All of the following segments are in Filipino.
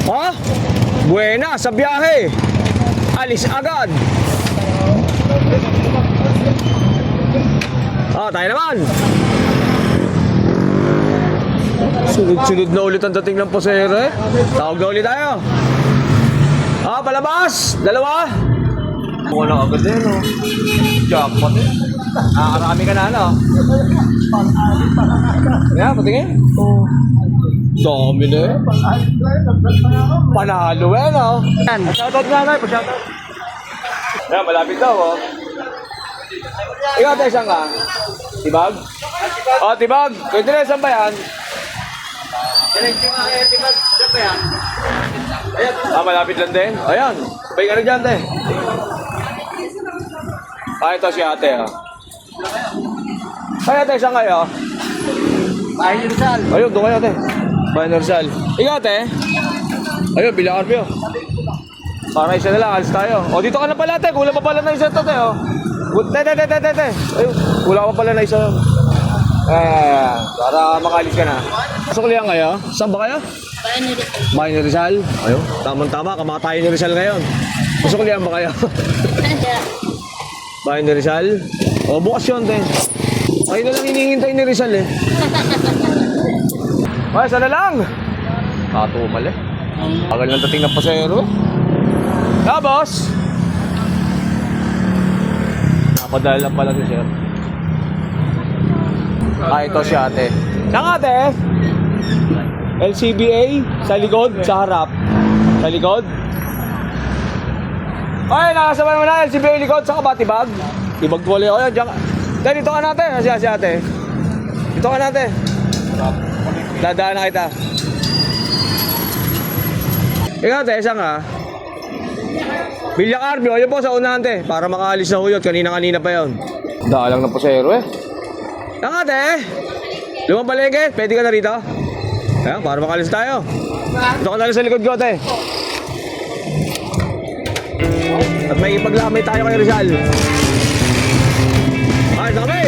Ha? Buena, sa biyahe. Alis agad. Tayo naman. Sunod-sunod na ulit ang dating ng pasahero eh. Tawag na ulit tayo. Palabas. Dalawa. Wala agad din, no? Jackpot eh. Nakarami ka na, no? Yeah, patingin. Dami na eh. Panalo eh, no? Shoutout nga na, pa-shoutout. Yeah, malapit daw, oh. Ikaw, tayo saan ka? Tibag? Tibag. Pwede na, saan ba yan? Tibag, saan ba yan? Malapit lang din? Ayan, sabay ka na dyan, te. Ito si ate, oh. Ay, ate, saan kayo? Bahay ni Rizal. Ayun, doon kayo, ate. Bahay ni Rizal. Ikaw, ate? Ayun, bilang Arpio. Para isa na lang, alis tayo. Dito ka na pala, ate. Kulang pa pala na isa to, te, oh. Te. Ayun, kulang pa pala na isa. Para makalis ka na. Suklihan kayo? Saan ba kayo? Bahay ni Rizal. Bahay ni Rizal? Ayun, tamang-tama. Kamatayin ni Rizal ngayon. Suklihan ba kayo? Bahay ni Rizal? Bukas yun, te. Ay na lang hinihintay ni Rizal, eh. Ay, sana lang. Katumal, eh. Agal lang dating ng pasahero, eh. Boss! Napadala lang pala si sir. Ito si ate. Saan ate? LCBA? Sa likod? Sa harap? Sa likod? Ay, nakasabay mo na LCBA likod. Saan ka ba? Tibag? Tibag tuloy ako yan. Diyan ka. Dito ka natin. Si ate. Dito ka natin. Dadaan na kita. Ikaw ate, saan ka? Bilya Carbio, ayun po sa unahan te. Para makaalis na huyot. Kanina pa yun. Daalang na pasahero eh. Saan ate? Lumang paligid. Pwede ka na rito? Ayan, para makaalis tayo. Dito ka na sa likod ko te. At may ipaglamay tayo kay Rizal. Ay, sa kami!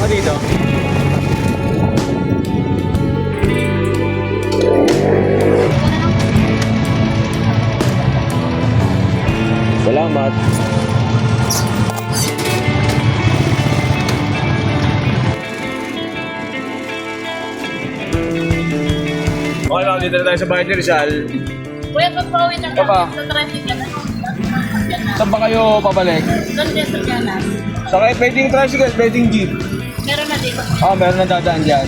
Dito. Salamat. Okay lang, dito na tayo sa bahay ni Rizal. Kuya, pagpawin lang Papa. sa traffic ka na. Saan ba kayo pabalik? Doon din sa Diana. Sakay, pwedeng tricycle, pwedeng jeep. Meron na dito. Meron na dadaan dyan.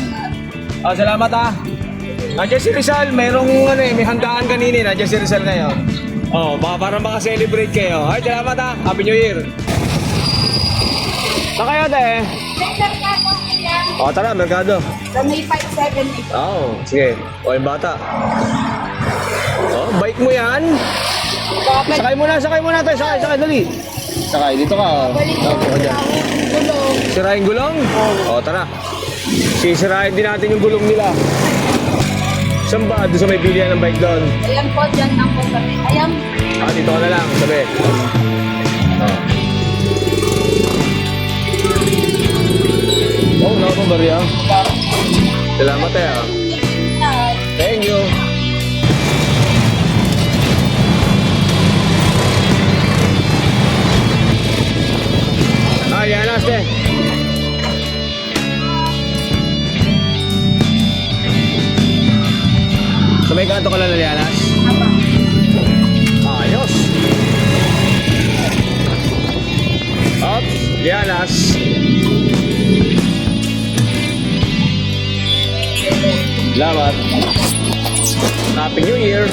Salamat Nandiyan si Rizal, merong may handaan kanina. Nandiyan si Rizal ngayon. Para maka-celebrate kayo. Ay, salamat Happy New Year. Saan kayo te? Merkado yan. Tara, merkado. Sa May 578. Sige. Yung bata. Bike mo yan. Sakay muna tayo. Sakay, dali. Sakay, dito ka. Balik Dito ka dyan. gulong. Sirahin gulong? Tara. Sisirahin din natin yung gulong nila. Saan ba? Doon sa may bilihan ng bike doon. Ayan po, dyan lang po kami. Ayan. Dito ka na lang, sabi. Naku ba riya? Salamat Thank you. Yan, last eh. So may kanto ka lang na Lianas? Ayos! Oops, Lianas. Salamat. Happy New Year!